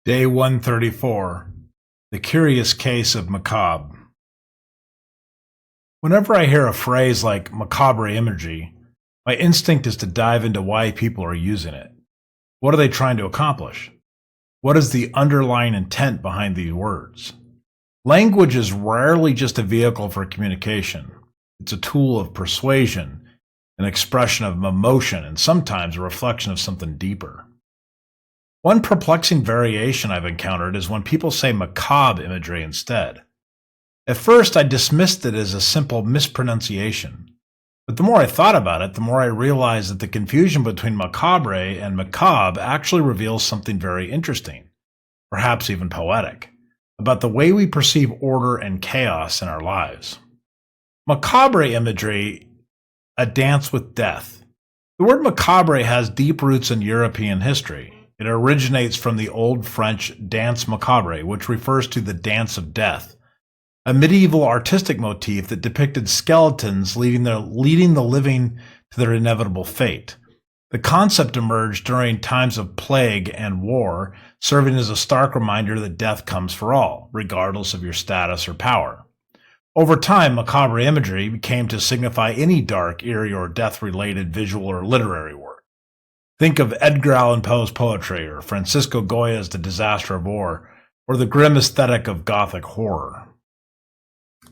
Day 134. The Curious Case of Macabre. Whenever I hear a phrase like macabre imagery, my instinct is to dive into why people are using it. What are they trying to accomplish? What is the underlying intent behind these words? Language is rarely just a vehicle for communication. It's a tool of persuasion, an expression of emotion, and sometimes a reflection of something deeper. One perplexing variation I've encountered is when people say macabre imagery instead. At first, I dismissed it as a simple mispronunciation, but the more I thought about it, the more I realized that the confusion between macabre and macabre actually reveals something very interesting, perhaps even poetic, about the way we perceive order and chaos in our lives. Macabre imagery, a dance with death. The word macabre has deep roots in European history. It originates from the Old French danse macabre, which refers to the dance of death, a medieval artistic motif that depicted skeletons leading the living to their inevitable fate. The concept emerged during times of plague and war, serving as a stark reminder that death comes for all, regardless of your status or power. Over time, macabre imagery became to signify any dark, eerie, or death-related visual or literary work. Think of Edgar Allan Poe's poetry, or Francisco Goya's The Disaster of War, or the grim aesthetic of Gothic horror.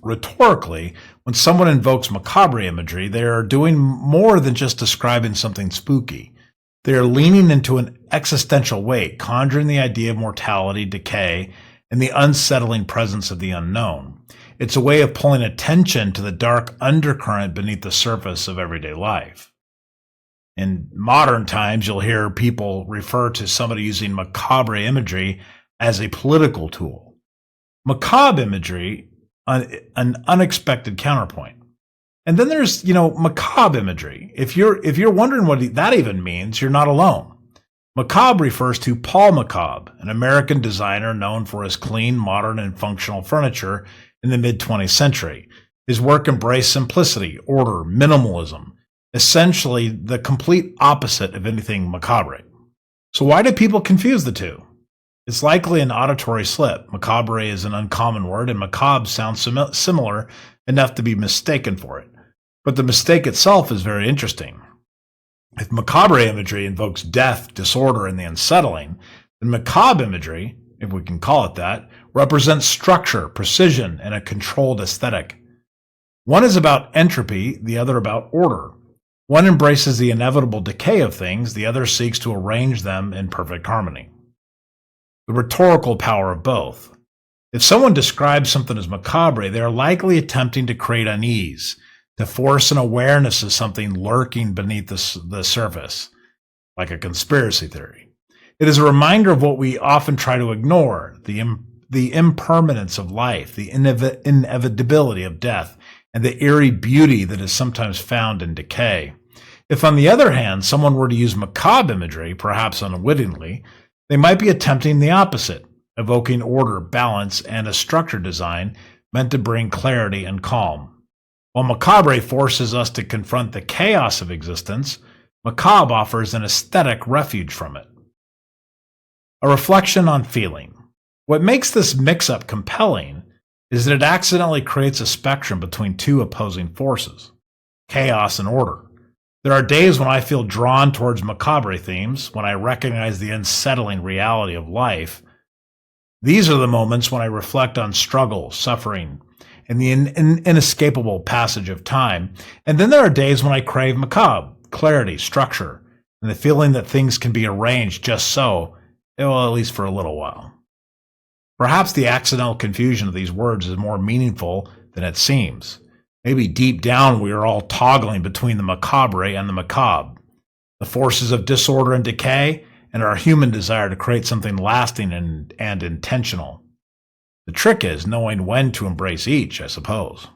Rhetorically, when someone invokes macabre imagery, they are doing more than just describing something spooky. They are leaning into an existential weight, conjuring the idea of mortality, decay, and the unsettling presence of the unknown. It's a way of pulling attention to the dark undercurrent beneath the surface of everyday life. In modern times, you'll hear people refer to somebody using macabre imagery as a political tool. Macabre imagery, an unexpected counterpoint. And then there's, macabre imagery. If you're wondering what that even means, you're not alone. Macabre refers to Paul Macabre, an American designer known for his clean, modern, and functional furniture in the mid-20th century. His work embraced simplicity, order, minimalism, essentially the complete opposite of anything macabre. So why do people confuse the two? It's likely an auditory slip. Macabre is an uncommon word, and macabre sounds similar enough to be mistaken for it. But the mistake itself is very interesting. If macabre imagery invokes death, disorder, and the unsettling, then macabre imagery, if we can call it that, represents structure, precision, and a controlled aesthetic. One is about entropy, the other about order. One embraces the inevitable decay of things, the other seeks to arrange them in perfect harmony. The rhetorical power of both. If someone describes something as macabre, they are likely attempting to create unease, to force an awareness of something lurking beneath the surface, like a conspiracy theory. It is a reminder of what we often try to ignore, the impermanence of life, the inevitability of death, and the eerie beauty that is sometimes found in decay. If, on the other hand, someone were to use macabre imagery, perhaps unwittingly, they might be attempting the opposite, evoking order, balance, and a structured design meant to bring clarity and calm. While macabre forces us to confront the chaos of existence, macabre offers an aesthetic refuge from it. A reflection on feeling. What makes this mix-up compelling is that it accidentally creates a spectrum between two opposing forces, chaos and order. There are days when I feel drawn towards macabre themes, when I recognize the unsettling reality of life. These are the moments when I reflect on struggle, suffering, and the inescapable passage of time. And then there are days when I crave macabre, clarity, structure, and the feeling that things can be arranged just so, well, at least for a little while. Perhaps the accidental confusion of these words is more meaningful than it seems. Maybe deep down we are all toggling between the macabre and the macabre, the forces of disorder and decay, and our human desire to create something lasting and intentional. The trick is knowing when to embrace each, I suppose.